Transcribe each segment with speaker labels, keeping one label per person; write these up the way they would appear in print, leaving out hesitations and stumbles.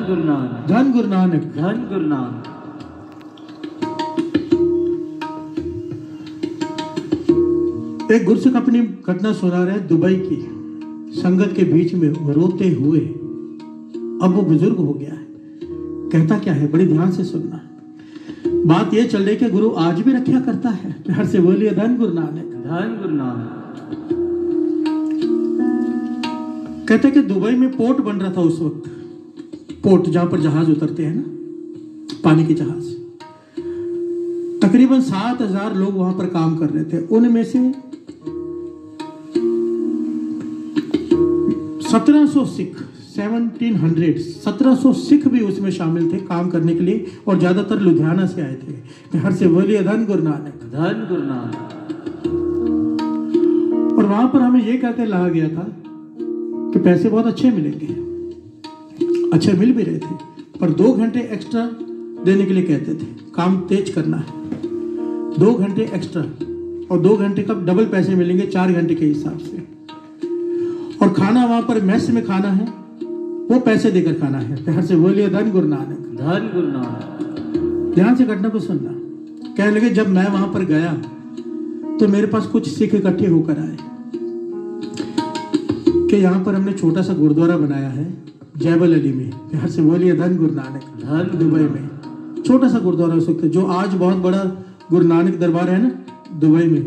Speaker 1: गुरु नानक,
Speaker 2: धन गुरु नानक,
Speaker 1: धन गुरु नानक।
Speaker 2: एक गुरसिख अपनी घटना सुना रहे दुबई की, संगत के बीच में रोते हुए। अब वो बुजुर्ग हो गया है, कहता क्या है, बड़ी ध्यान से सुनना। बात ये चल रही कि गुरु आज भी रक्षा करता है। प्यार से बोलिए धन गुरु नानक,
Speaker 1: धन गुरु नानक।
Speaker 2: कहते कि दुबई में पोर्ट बन रहा था उस वक्त, पोर्ट जहां पर जहाज उतरते हैं ना, पानी के जहाज। तकरीबन 7,000 लोग वहां पर काम कर रहे थे। उनमें से 1700 सिख, 1700 सिख भी उसमें शामिल थे काम करने के लिए, और ज्यादातर लुधियाना से आए थे। हर से बोलिए धन गुरु नानक,
Speaker 1: धन गुरु नानक।
Speaker 2: और वहां पर हमें यह कहते लाया गया था कि पैसे बहुत अच्छे मिलेंगे, अच्छे मिल भी रहे थे, पर 2 घंटे एक्स्ट्रा देने के लिए कहते थे। काम तेज करना है, 2 घंटे एक्स्ट्रा, और 2 घंटे का डबल पैसे मिलेंगे 4 घंटे के हिसाब से। और खाना वहां पर मेस में खाना है, वो पैसे देकर खाना है। प्यार से बोलिए धन गुरु नानक, धन गुरु नानक। ध्यान से घटना को सुनना। कहने लगे जब मैं वहां पर गया तो मेरे पास कुछ सिख इकट्ठे होकर आए कि यहाँ पर हमने छोटा सा गुरुद्वारा बनाया है जैबल अली में। प्यार से बोलिए धन गुरु नानक, धन। दुबई में छोटा सा गुरुद्वारा हो सकता है, जो आज बहुत बड़ा गुरु नानक दरबार है ना दुबई में,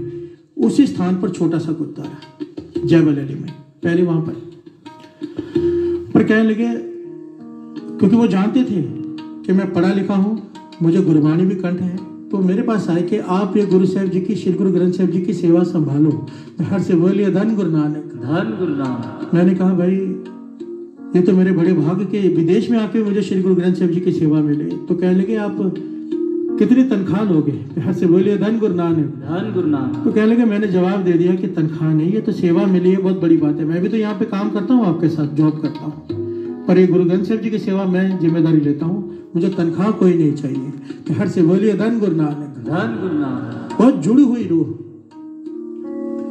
Speaker 2: उसी स्थान पर छोटा सा गुरुद्वारा जैबल अली में, पहले वहां पर कहने लगे, क्योंकि वो जानते थे कि मैं पढ़ा लिखा हूं, मुझे गुरबानी भी कंठ है, तो मेरे पास आए कि आप ये गुरु साहब जी की, श्री गुरु ग्रंथ साहब जी की सेवा संभालो। हर से बोलिए धन गुरु नानक, धन गुरु नानक। मैंने कहा भाई ये तो मेरे बड़े भाग्य के, विदेश में आके मुझे श्री गुरु ग्रंथ साहब जी की सेवा मिले। तो कहने लगे आप कितनी तनख्वाह लोगे? प्यार से बोलिए धन गुरु नानक, धन गुरु नानक। तो कहने लगे, मैंने जवाब दे दिया कि तनख्वाह नहीं, ये तो सेवा मिली है, बहुत बड़ी बात है। मैं भी तो यहाँ पे काम करता हूँ, आपके साथ जॉब करता हूँ, पर ये गुरु ग्रंथ साहब जी की सेवा मैं जिम्मेदारी लेता हूँ, मुझे तनख्वाह कोई नहीं चाहिए। प्यार से बोलिए धन गुरु नानक, धन गुरु नानक। बहुत जुड़ी हुई रूह।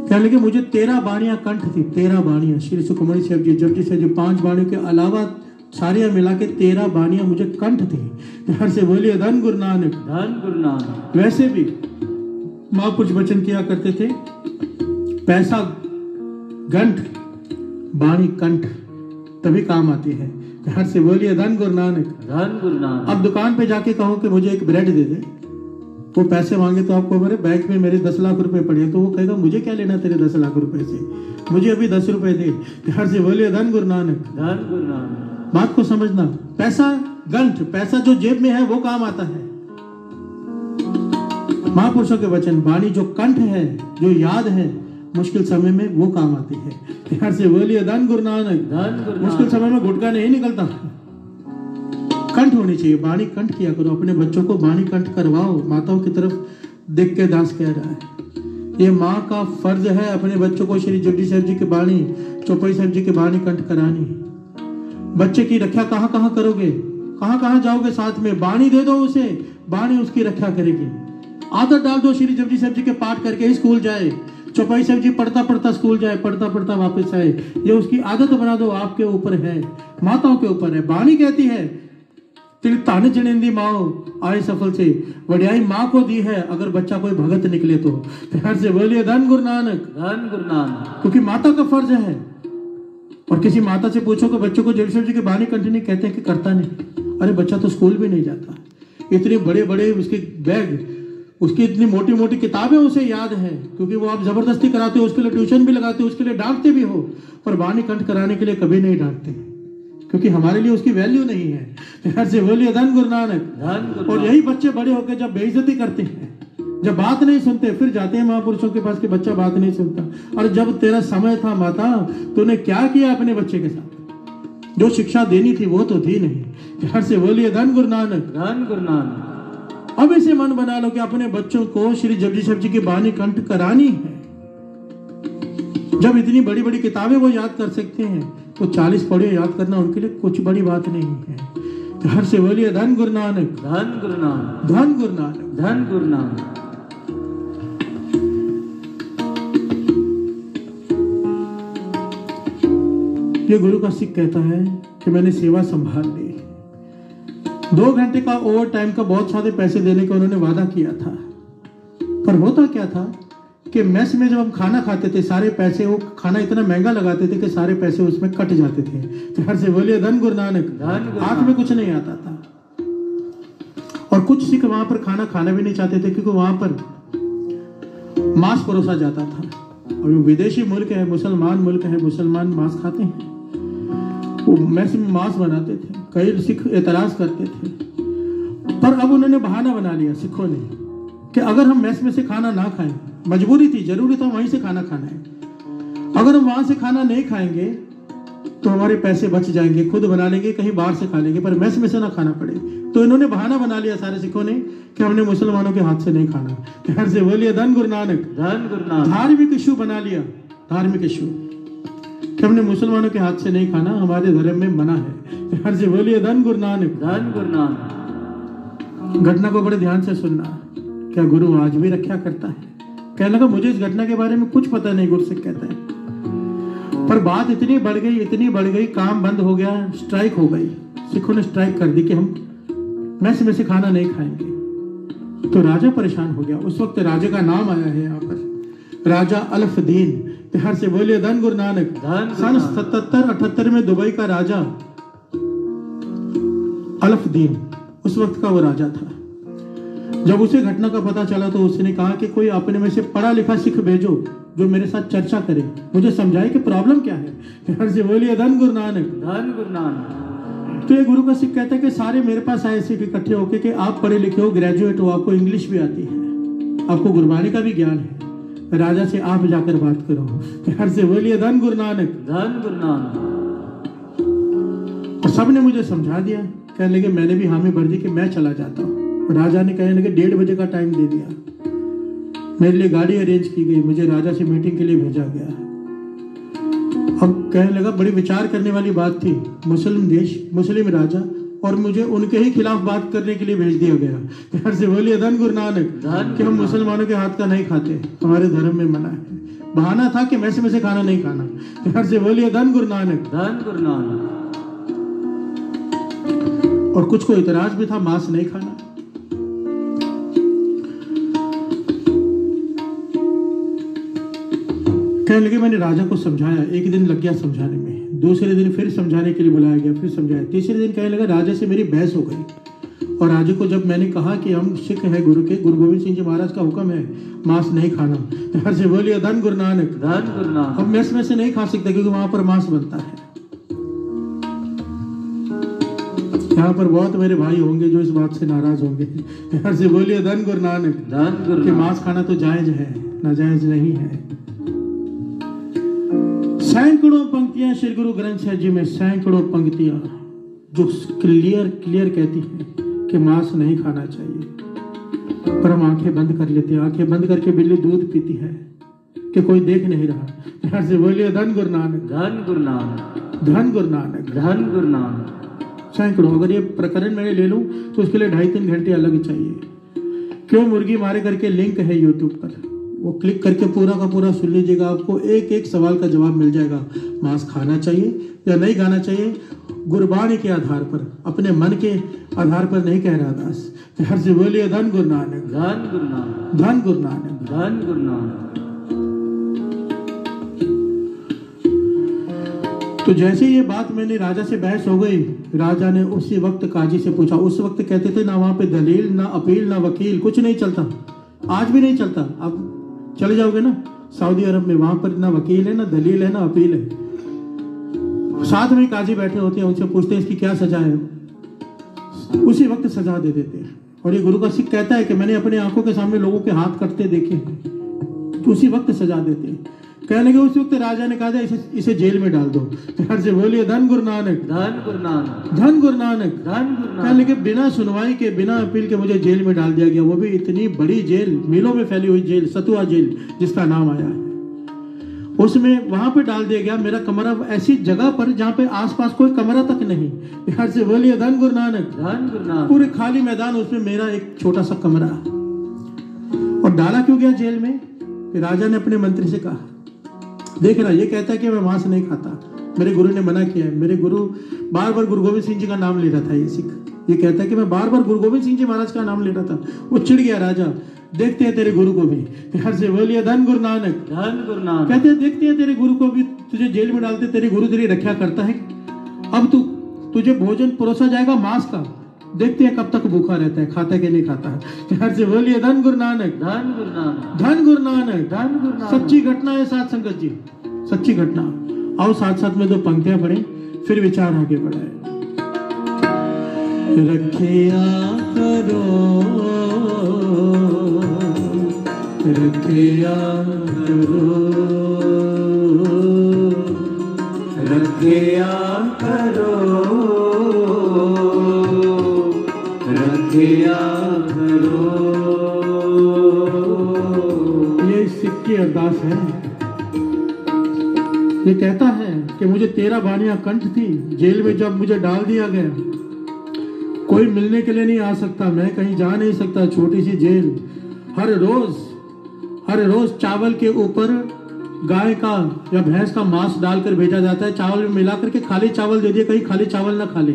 Speaker 2: कहने लगे मुझे 13 बाणियां कंठ थी, 13 बाणियां, श्री सुखमणि साहब जी, जपजी साहब जी, 5 बाणियों के अलावा सारियां मिला के 13 बाणियां मुझे कंठ थी। प्यार से बोलिए धन गुरु नानक, धन गुरु नानक। वैसे भी महापुरुष वचन किया करते थे, पैसा गंठ, बाणी कंठ, तभी काम आती है। प्यार से बोलिए धन गुरु नानक, धन गुरु नानक। अब दुकान पे जाके कहो कि मुझे एक ब्रेड दे दे, वो पैसे मांगे तो आपको मेरे बैंक में मेरे 10 लाख रुपए पड़े, तो वो कहेगा मुझे क्या लेना तेरे 10 लाख रुपए से, मुझे अभी 10 रुपए दे। प्यार से बोलिए धन गुरु नानक, धन गुरु नानक। बात को समझना, पैसा गंठ, पैसा जो जेब में है वो काम आता है। महापुरुषों के वचन, वाणी जो कंठ है, जो याद है, मुश्किल समय में वो काम आती है। प्यार से बोलिए धन गुरु नानक, धन गुरु। मुश्किल समय में गुटका नहीं निकलता, कंठ होनी चाहिए। वाणी कंठ किया करो, अपने बच्चों को वाणी कंठ करवाओ। माताओं की तरफ देख के दास कह रहा है, ये माँ का फर्ज है अपने बच्चों को श्री जपजी साहब जी की वाणी, चौपाई साहब जी की वाणी कंठ करानी। बच्चे की रक्षा कहाँ कहाँ करोगे, कहाँ कहाँ जाओगे साथ में? वाणी दे दो उसे, वाणी उसकी रक्षा करेगी। आदत डाल दो, श्री जपजी साहब जी के पाठ करके ही स्कूल जाए, चौपाई साहब जी पढ़ता पढ़ता स्कूल जाए, पढ़ता पढ़ता वापस आए। ये उसकी आदत बना दो, आपके ऊपर है, माताओं के ऊपर है। वाणी कहती है, तिल जनिंदी माओ आए सफल से, वड्याई माँ को दी है अगर बच्चा कोई भगत निकले तो। प्यार से बोलिए धन गुरु नानक, धन गुरु नानक। क्योंकि माता का फर्ज है। और किसी माता से पूछो कि बच्चों को जपजी साहब जी की वाणी कंटिन्यू, कहते हैं कि करता नहीं। अरे बच्चा तो स्कूल भी नहीं जाता, इतने बड़े बड़े उसके बैग, उसकी इतनी मोटी मोटी किताबें उसे याद है, क्योंकि वो आप जबरदस्ती कराते हो, उसके लिए ट्यूशन भी लगाते हो, उसके लिए डांटते भी हो, पर वाणी कंठ कराने के लिए कभी नहीं डांटते, क्योंकि हमारे लिए उसकी वैल्यू नहीं है। प्यार से बोलिए धन गुरु नानक, धन गुरु। और यही बच्चे बड़े होकर जब बेइज्जती करते हैं, जब बात नहीं सुनते, फिर जाते हैं महापुरुषों के पास कि बच्चा बात नहीं सुनता। और जब तेरा समय था माता, तूने क्या किया अपने बच्चे के साथ? जो शिक्षा देनी थी वो तो दी नहीं। प्यार से बोलिए धन गुरु नानक, धन गुरु नानक। अब इसे मन बना लो कि अपने बच्चों को श्री जपजी साहब जी की वाणी कंठ करानी है। जब इतनी बड़ी बड़ी किताबें वो याद कर सकते हैं, तो 40 पढ़े याद करना उनके लिए कुछ बड़ी बात नहीं है। प्यार से बोलिए धन गुरु नानक, धन गुरु नानक, धन गुरु नानक, धन गुरु नानक। ये गुरु का सिख कहता है कि मैंने सेवा संभाल ली, 2 घंटे का ओवर टाइम का बहुत सारे पैसे देने का उन्होंने वादा किया था, पर होता क्या था कि मेस में जब हम खाना खाते थे सारे पैसे, वो खाना इतना महंगा लगाते थे कि सारे पैसे उसमें कट जाते थे। प्यार से बोलिए धन गुरु नानक। हाथ में कुछ नहीं आता था। और कुछ सिख वहां पर खाना खाना भी नहीं चाहते थे क्योंकि वहां पर मांस परोसा जाता था, और विदेशी मुल्क है, मुसलमान मुल्क है, मुसलमान मांस खाते हैं, वो मैस में मांस बनाते थे। कई सिख एतराज करते थे, पर अब उन्होंने बहाना बना लिया सिखों ने कि अगर हम मैस में से खाना ना खाएं, मजबूरी थी, जरूरी था वहीं से खाना खाना है, अगर हम वहां से खाना नहीं खाएंगे तो हमारे पैसे बच जाएंगे, खुद बना लेंगे, कहीं बाहर से खा लेंगे, पर मैस में से ना खाना पड़े। तो इन्होंने बहाना बना लिया सारे सिखों ने कि हमने मुसलमानों के हाथ से नहीं खाना। प्यार से बोलिए धन गुरु नानक।
Speaker 1: धन गुरु नानक।
Speaker 2: धार्मिक इशू बना लिया, धार्मिक इशू कि हमने मुसलमानों के हाथ से नहीं खाना, हमारे धर्म में मना है। प्यार से बोलिए धन गुरु नानक।
Speaker 1: धन गुरु नानक।
Speaker 2: घटना को बड़े ध्यान से सुनना, क्या गुरु आज भी रक्षा करता है? कहने लगा मुझे इस घटना के बारे में कुछ पता नहीं, गुरसिख कहता है, पर बात इतनी बढ़ गई, काम बंद हो गया, स्ट्राइक हो गई। सिखों ने स्ट्राइक कर दी कि हम मैस में से खाना नहीं खाएंगे। तो राजा परेशान हो गया। उस वक्त राजा का नाम आया है यहाँ पर, राजा अल्फ दीन। प्यार से बोलिए धन गुरु नानक। सन 77-78 में दुबई का राजा अल्फ दीन उस वक्त का वो राजा था। जब उसे घटना का पता चला तो उसने कहा कि कोई अपने में से पढ़ा लिखा सिख भेजो जो मेरे साथ चर्चा करे, मुझे समझाए कि प्रॉब्लम क्या है। प्यार से बोलिए धन गुरु नानक।
Speaker 1: धन गुरु नानक।
Speaker 2: तो ये गुरु का सिख कहता है कि सारे मेरे पास आए सिख इकट्ठे होके कि आप पढ़े लिखे हो, ग्रेजुएट हो, आपको इंग्लिश भी आती है, आपको गुरबानी का भी ज्ञान है, राजा से आप जाकर बात करो। प्यार से बोलिए धन गुरु नानक।
Speaker 1: धन गुरु नानक।
Speaker 2: और सबने मुझे समझा दिया, कहने लगे, मैंने भी हामी भर दी कि मैं चला जाता हूँ। राजा ने कहने लगे 1:30 बजे का टाइम दे दिया, मेरे लिए गाड़ी अरेंज की गई, मुझे राजा से मीटिंग के लिए भेजा गया। अब कहने लगा बड़ी विचार करने वाली बात थी, मुस्लिम देश, मुस्लिम राजा, और मुझे उनके ही खिलाफ बात करने के लिए भेज दिया गया। प्यार से बोलिए धन गुरु नानक। कि हम मुसलमानों के हाथ का नहीं खाते, हमारे धर्म में मना है। बहाना था कि मैस में से खाना नहीं खाना। प्यार से बोलिए धन गुरु नानक।
Speaker 1: धन गुरु नानक।
Speaker 2: और कुछ को इतराज भी था मांस नहीं खाना। कहने लगे मैंने राजा को समझाया, एक दिन लग गया समझाने में, दूसरे दिन फिर समझाने के लिए बुलाया गया, फिर समझाया, तीसरे दिन कहने लगा राजा से मेरी बहस हो गई। और राजा को जब मैंने कहा कि हम सिख है गुरु के, गुरु गोविंद सिंह जी महाराज का हुक्म है मांस नहीं खाना। प्यार से बोलिए धन गुरु नानक।
Speaker 1: धन गुरु नानक।
Speaker 2: हम मैस में से नहीं खा सकते क्योंकि वहां पर मांस बनता है। यहाँ पर बहुत मेरे भाई होंगे जो इस बात से नाराज होंगे। प्यार से बोलिए धन गुरु नानक।
Speaker 1: धन गुरु
Speaker 2: कि मांस खाना तो जायज है, नाजायज नहीं है। सैकड़ों पंक्तियां श्री गुरु ग्रंथ साहिब जी में, सैकड़ों पंक्तियां जो क्लियर कहती हैं कि मांस नहीं खाना चाहिए, पर हम आंखें बंद कर लेते हैं। आंखें बंद करके बिल्ली दूध पीती है कि कोई देख नहीं रहा। प्यार से बोलिए धन गुरु नानक।
Speaker 1: धन गुरु नानक।
Speaker 2: धन गुरु नानक।
Speaker 1: धन गुरु नानक।
Speaker 2: सैकड़ों, अगर ये प्रकरण मैंने ले लूं तो उसके लिए 2.5-3 घंटे अलग चाहिए। क्यों मुर्गी मारे करके लिंक है यूट्यूब पर, वो क्लिक करके पूरा का पूरा सुन लीजिएगा, आपको एक एक सवाल का जवाब मिल जाएगा। मांस खाना चाहिए या नहीं खाना चाहिए, गुरबाणी के आधार पर, अपने मन के आधार पर नहीं कह रहा दास। प्यार से बोलिए धन गुरु नानक।
Speaker 1: धन गुरु नानक।
Speaker 2: धन गुरु नानक।
Speaker 1: धन गुरु नानक।
Speaker 2: तो जैसे ये बात मैंने राजा से बहस हो गई, राजा ने उसी वक्त काजी से पूछा। उस वक्त कहते थे ना वहां पे दलील, ना अपील, ना वकील, कुछ नहीं चलता, आज भी नहीं चलता। आप चले जाओगे ना सऊदी अरब में, वहां पर ना वकील है, ना दलील है, ना अपील है। साथ में काजी बैठे होते हैं, उनसे पूछते हैं इसकी क्या सजा है, उसी वक्त सजा दे देते हैं। और ये गुरु का सिख कहता है कि मैंने अपने आंखों के सामने लोगों के हाथ कटते देखे हैं, तो उसी वक्त सजा देते हैं। कहने के उस वक्त राजा ने कहा इसे जेल में डाल दो। प्यार से बोलिए धन गुरु नानक।
Speaker 1: धन गुरु नानक।
Speaker 2: धन गुरु नानक।
Speaker 1: धन गुरु नानक।
Speaker 2: कहने के बिना सुनवाई के, बिना अपील के मुझे जेल में डाल दिया गया, वो भी इतनी बड़ी जेल, मीलों में फैली हुई जेल, सतुआ जेल जिसका नाम आया है, उसमें वहां पे डाल दिया गया। मेरा कमरा ऐसी जगह पर जहाँ पे आसपास कोई कमरा तक नहीं। प्यार से बोलिए धन गुरु नानक।
Speaker 1: धन गुरु नानक।
Speaker 2: पूरे खाली मैदान, उसमें मेरा एक छोटा सा कमरा। और डाला क्यों गया जेल में? राजा ने अपने मंत्री से कहा, देख रहा ये कहता है कि मैं मांस नहीं खाता, मेरे गुरु ने मना किया है। मेरे गुरु बार बार गुरु गोविंद सिंह जी का नाम ले रहा था, ये सिख ये कहता है कि मैं बार बार गुरु गोविंद सिंह जी महाराज का नाम ले रहा था। वो चिढ़ गया राजा, देखते हैं तेरे गुरु को भी। प्यार से बोलिए धन गुरु नानक।
Speaker 1: धन गुरु नानक।
Speaker 2: कहते हैं देखते हैं तेरे गुरु को भी, तुझे जेल में डालते, तेरे गुरु तेरी रक्षा करता है। अब तुझे भोजन परोसा जाएगा मांस का, देखते हैं कब तक भूखा रहता है, खाता है कि नहीं खाता है। प्यार से बोलिए धन गुरु नानक।
Speaker 1: धन गुरु नानक।
Speaker 2: धन गुरु नानक।
Speaker 1: धन गुरु नानक।
Speaker 2: सच्ची घटना है साथ संगत जी, सच्ची घटना। आओ साथ साथ में 2 पंक्तियां पढ़े, फिर विचार आगे बढ़ाए। रखिया करो, रखिया करो,
Speaker 1: रखिया करो, रखिया करो।
Speaker 2: ये सिख की अरदास है। ये कहता है कि मुझे 13 बानियां कंठ थी, जेल में जब मुझे डाल दिया गया, कोई मिलने के लिए नहीं आ सकता, मैं कहीं जा नहीं सकता, छोटी सी जेल। हर रोज चावल के ऊपर गाय का या भैंस का मांस डालकर भेजा जाता है, चावल में मिला करके, खाली चावल दे दिया, कहीं खाली चावल ना खा ले,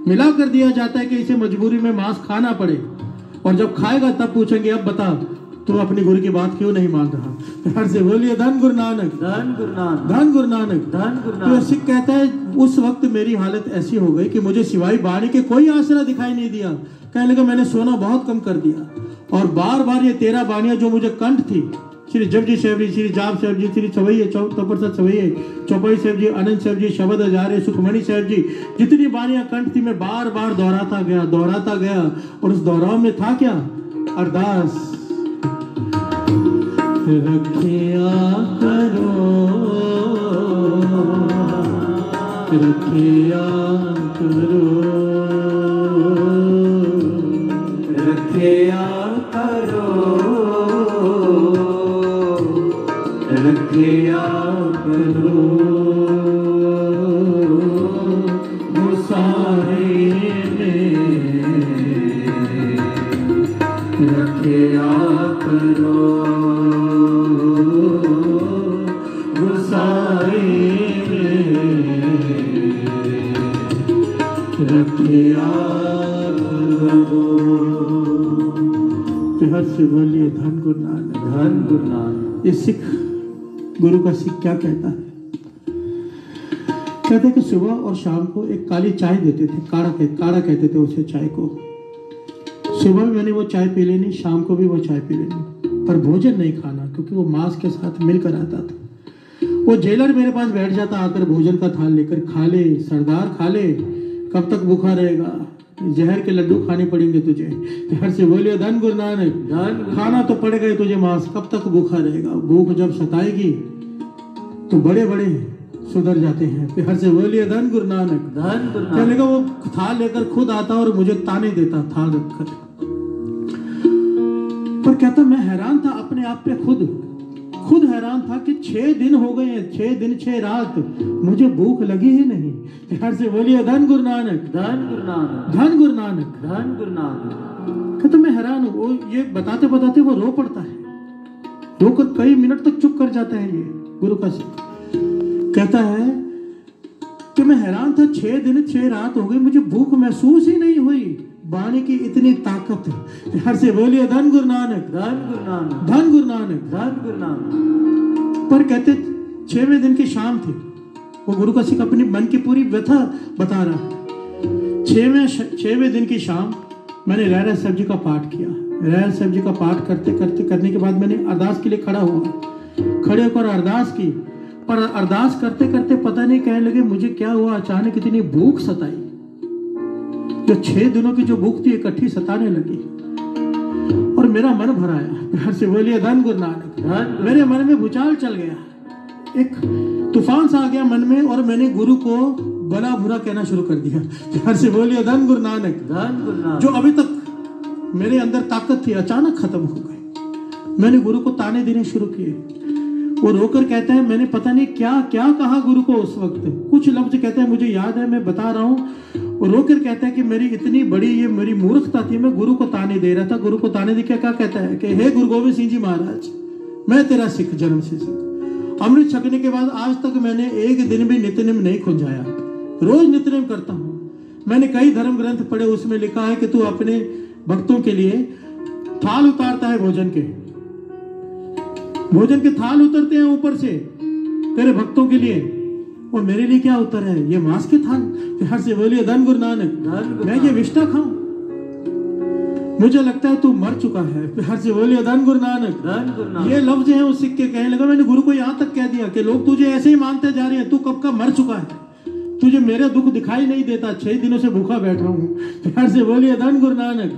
Speaker 2: मिला कर दिया जाता है कि इसे मजबूरी में मांस खाना पड़े। और जब खाएगा तब पूछेंगे अब बता तू अपनी गुरु की बात क्यों नहीं मान रहा। प्यार से बोलिए धन गुरु नानक।
Speaker 1: धन गुरु नानक।
Speaker 2: धन गुरु नानक।
Speaker 1: धन गुरु
Speaker 2: तो
Speaker 1: नानक।
Speaker 2: सिख कहता है उस वक्त मेरी हालत ऐसी हो गई कि मुझे सिवाय बाणी के कोई आसरा दिखाई नहीं दिया। कहने लगा मैंने सोना बहुत कम कर दिया, और बार बार ये 13 बानियां जो मुझे कंठ थी, श्री जपजी साहब जी, श्री जाप साहब जी, श्री छवैये तपरसत छवैये, चौपाई साहब जी, अनंत साहब जी, शब्द हजारे, सुखमणि साहब जी, जितनी बानियां कंठ थी मैं बार बार दोहराता गया। और उस दोहराव में था क्या? अरदास। रखिया करो, रखिया करो,
Speaker 1: रखिया करो, रखिया करो।
Speaker 2: गुसाई में रखिया करो, गुसाई में रखिया करो। प्यार से बोलिए धन गुरु नानक।
Speaker 1: धन गुरु नानक।
Speaker 2: ये सिख गुरु का सिख क्या कहता है? कहते कि सुबह और शाम को एक काली चाय देते थे, काढ़ा कहते थे उसे चाय को। सुबह भी मैंने वो चाय पी लेनी, शाम को भी वो चाय पी लेनी, पर भोजन नहीं खाना, क्योंकि वो मांस के साथ मिलकर आता था। वो जेलर मेरे पास बैठ जाता आकर भोजन का थाल लेकर, खा ले सरदार खा ले, कब तक भूखा रहेगा, जहर के लड्डू खाने पड़ेंगे तुझे। प्यार से बोलिए धन गुरु नानक। खाना तो पड़ेगा ही तुझे मांस, कब तक भूखा रहेगा। भूख जब सताएगी तो बड़े बड़े सुधर जाते हैं। प्यार से बोलिए धन गुरु नानक।
Speaker 1: धन गुरु नानक।
Speaker 2: कहने का वो थाल लेकर खुद आता और मुझे ताने देता थाल रखकर। पर कहता मैं हैरान था अपने आप पे, खुद हैरान था कि 6 दिन हो गए हैं, 6 दिन 6 रात मुझे भूख लगी ही नहीं। प्यार से बोलिए धन गुरु नानक।
Speaker 1: धन गुरु नानक।
Speaker 2: धन गुरु नानक।
Speaker 1: धन गुरु नानक।
Speaker 2: कहता मैं हैरान हूँ। वो ये बताते बताते वो रो पड़ता है, रोकर कई मिनट तक चुप कर जाता है। ये गुरु का सिख कहता है कि मैं हैरान था, 6 दिन 6 रात हो गई, मुझे भूख महसूस ही नहीं हुई। बाणी की इतनी ताकत है। हर से बोलिए धन गुरु नानक।
Speaker 1: धन गुरु नानक।
Speaker 2: धन गुरु नानक।
Speaker 1: धन गुरु नानक।
Speaker 2: पर कहते 6वें दिन की शाम थी। वो गुरु का सिख अपनी मन की पूरी व्यथा बता रहा। 6वें दिन की शाम मैंने रहरा साहब जी का पाठ किया। रहरा साहब जी का पाठ करने के बाद मैंने अरदास के लिए खड़ा हुआ, खड़े होकर अरदास की। पर अरदास करते करते पता नहीं कहने लगे मुझे क्या हुआ, अचानक इतनी भूख सताई, जो 6 दिनों की जो भूख थी इकट्ठी सताने लगी और मेरा मन भर आया। प्यार से बोलिए धन गुरु नानक। मेरे मन में भूचाल चल गया, एक तूफान सा आ गया मन में, और मैंने गुरु को भला बुरा कहना शुरू कर दिया। प्यार से बोलिए धन गुरु नानक।
Speaker 1: धन गुरु नानक।
Speaker 2: जो अभी तक मेरे अंदर ताकत थी अचानक खत्म हो गई। मैंने गुरु को ताने देने शुरू किए। वो रोकर कहता है मैंने पता नहीं क्या क्या कहा गुरु को उस वक्त, कुछ लफ्ज कहते हैं मुझे याद है, मैं बता रहा हूँ। वो रोकर कहता है कि मेरी इतनी बड़ी ये मेरी मूर्खता थी, मैं गुरु को ताने दे रहा था। गुरु को ताने दे क्या कहता है कि हे गुरु गोविंद सिंह जी महाराज, मैं तेरा सिख, जन्म से सिख। अमृत छकने के बाद आज तक मैंने एक दिन भी नित्यनेम नहीं खुंझाया, रोज नित्यनेम करता हूँ। मैंने कई धर्म ग्रंथ पढ़े, उसमें लिखा है कि तू अपने भक्तों के लिए थाल उतारता है, भोजन के थाल उतरते हैं ऊपर से तेरे भक्तों के लिए, और मेरे लिए क्या उतर है? ये मांस के थाल। प्यार से बोलिए धन गुरु नानक। मैं ये विष्ठा खाऊं? मुझे लगता है तू मर चुका है। प्यार से बोलिए धन गुरु नानक। ये लफ्ज है उस सिक्के। कहने लगा मैंने गुरु को यहाँ तक कह दिया कि लोग तुझे ऐसे ही मानते जा रहे हैं, तू कब का मर चुका है, तुझे मेरा दुख दिखाई नहीं देता, 6 दिनों से भूखा बैठा हूँ। प्यार से बोलिए धन गुरु नानक।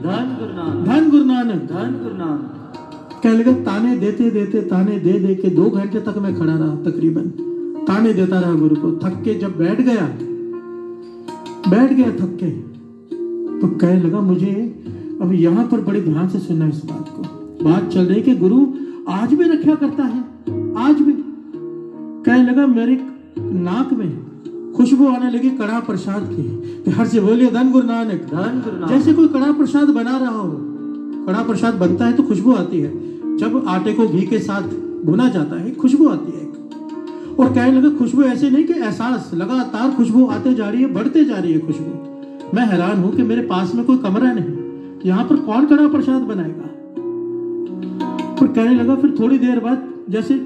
Speaker 2: धन गुरु नानक। कहने लगा ताने देते देते, ताने दे दे के 2 घंटे तक मैं खड़ा रहा, तकरीबन ताने देता रहा गुरु को। थक के जब बैठ गया थक के, तो कहने लगा मुझे अब यहाँ पर बड़े ध्यान से सुनना इस बात को। बात चल रही कि गुरु आज भी रक्षा करता है, आज भी। कहने लगा मेरे नाक में खुशबू आने लगी कड़ा प्रसाद की। प्यार से बोलिए धन गुरु नानक। जैसे कोई कड़ा प्रसाद बना रहा हो। कड़ा प्रसाद बनता है तो खुशबू आती है, जब आटे को घी के साथ भुना जाता है खुशबू आती है। और कहने लगा खुशबू ऐसे नहीं कि एहसास, लगातार खुशबू आते जा रही है, बढ़ते जा रही है खुशबू। मैं हैरान हूं कि मेरे पास में कोई कमरा नहीं, यहाँ पर कौन कड़ा प्रसाद बनाएगा। पर कहने लगा फिर थोड़ी देर बाद जैसे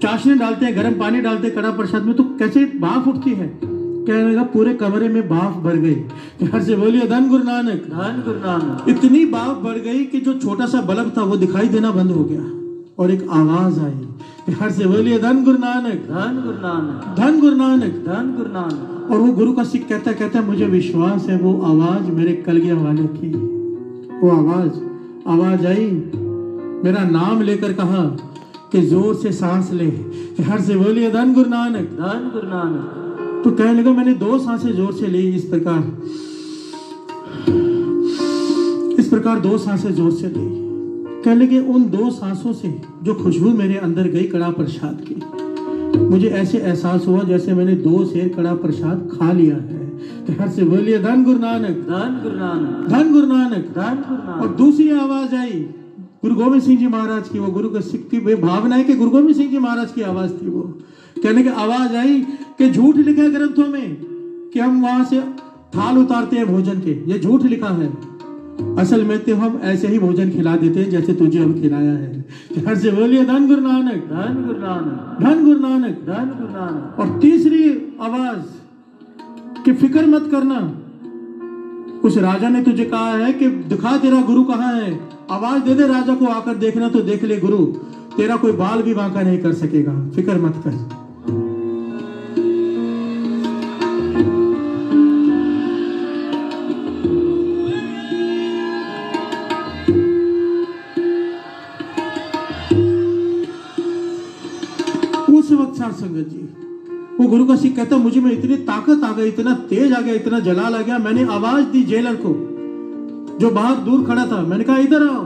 Speaker 2: चाशनी डालते हैं, गर्म पानी डालते हैं कड़ा प्रसाद में, तो कैसे भाप उठती है। कहने लगा पूरे कमरे में भाप भर गई। प्यार से बोलिए धन गुरु नानक। इतनी भाप बढ़ गई कि जो छोटा सा बल्ब था वो दिखाई देना बंद हो गया, और एक आवाज आई। प्यार से बोलिए धन गुरु नानक। धन गुरु नानक। और वो गुरु का सिख कहता मुझे विश्वास है वो आवाज मेरे कलगिया वाले की। वो आवाज आई, मेरा नाम लेकर कहा कि जोर से सांस ले। प्यार से बोलिए धन गुरु नानक। तो कहने लगा मैंने 2 सांसें जोर से ली, इस प्रकार 2 सांसें जोर से ली। कहने लगे उन 2 सांसों से जो खुशबू मेरे अंदर गई कड़ा प्रसाद की, मुझे ऐसे एहसास हुआ जैसे मैंने 2 सेर कड़ा प्रसाद खा लिया है। प्यार से बोलिए धन गुरु नानक। धन गुरु नानक। और दूसरी आवाज आई गुरु गोविंद सिंह जी महाराज की। वो गुरु के सिख की भावना है कि गुरु गोविंद सिंह जी महाराज की आवाज थी। वो कहने की आवाज आई कि झूठ लिखा है ग्रंथों में कि हम वहां से थाल उतारते हैं भोजन के, ये झूठ लिखा है। असल में तो हम ऐसे ही भोजन खिला देते हैं जैसे तुझे हम खिलाया है। प्यार से बोलिए धन गुरु नानक। धन गुरु नानक। और तीसरी आवाज कि फिक्र मत करना, उस राजा ने तुझे कहा है कि दिखा तेरा गुरु कहाँ है, आवाज दे दे राजा को, आकर देखना तो देख ले गुरु, तेरा कोई बाल भी बांका नहीं कर सकेगा, फिक्र मत कर। उस वक्त साथ संगत जी, वो गुरु का सिख कहता मुझे में इतनी ताकत आ गई, इतना तेज आ गया, इतना जलाल आ गया, मैंने आवाज दी जेलर को जो बाहर दूर खड़ा था। मैंने कहा इधर आओ,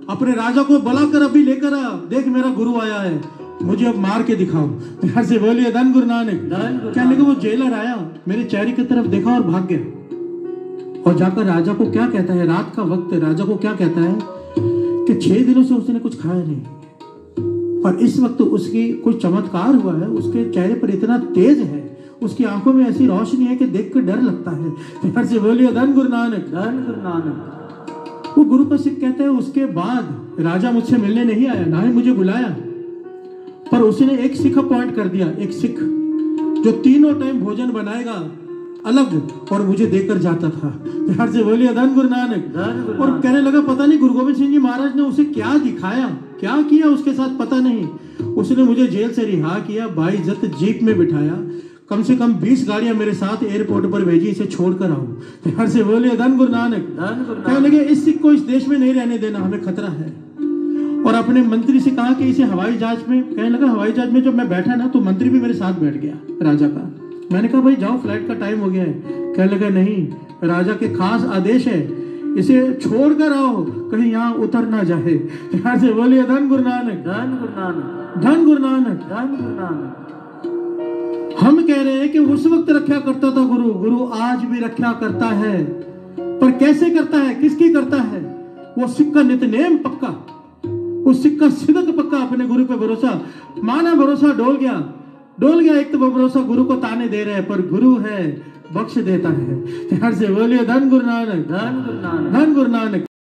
Speaker 2: अपने राजा को बुलाकर अभी लेकर आ, देख मेरा गुरु आया है, मुझे अब मार के दिखाओ। प्यार से बोलिए धन गुरु नानक। कहने लगा वो जेलर आया, मेरे चेहरे की तरफ देखा और भाग गया। और जाकर राजा को क्या कहता है, रात का वक्त है, राजा को क्या कहता है कि 6 दिनों से उसने कुछ खाया नहीं, पर इस वक्त उसकी कोई चमत्कार हुआ है, उसके चेहरे पर इतना तेज है, उसकी आंखों में ऐसी रोशनी है कि देख कर डर लगता है। प्यार से बोलिए धन गुरु नानक। वो गुरु का सिख कहता है उसके बाद राजा मुझसे मिलने नहीं आया, ना ही मुझे बुलाया, पर उसने एक सिख अपॉइंट कर दिया, एक सिख जो तीनों टाइम भोजन बनाएगा अलग और मुझे देकर जाता था। प्यार से बोलिए धन गुरु नानक। और कहने लगा पता नहीं गुरु गोविंद सिंह जी महाराज ने उसे क्या दिखाया, क्या किया उसके साथ पता नहीं, उसने मुझे जेल से रिहा किया, बाइज्जत जीप में बिठाया, कम से कम 20 गाड़ियां मेरे साथ एयरपोर्ट पर भेजी, इसे छोड़कर आओ। प्यार से बोलिए धन गुरु नानक। कहने लगे इस सिख को इस देश में नहीं रहने देना, हमें खतरा है। और अपने मंत्री से कहा कि इसे हवाई जहाज में, कहने लगा हवाई जहाज में जब मैं बैठा ना तो मंत्री भी मेरे साथ बैठ गया राजा का। मैंने कहा भाई जाओ, फ्लाइट का टाइम हो गया है। कहने लगा नहीं, राजा के खास आदेश है, इसे छोड़कर आओ, कहीं यहाँ उतर ना जाए। प्यार से बोलिए धन गुरु नानक। धन गुरु नानक। हम कह रहे हैं कि उस वक्त रक्षा करता था गुरु, गुरु आज भी रक्षा करता है, पर कैसे करता है, किसकी करता है? वो सिख का नितनेम पक्का, उस सिख का सिदक पक्का, अपने गुरु पे भरोसा, माना भरोसा डोल गया, डोल गया एक तो वो भरोसा गुरु को ताने दे रहे हैं, पर गुरु है बख्श देता है। प्यार से बोलिए धन गुरु नानक,
Speaker 1: धन गुरु नानक।
Speaker 2: धन गुरु नानक।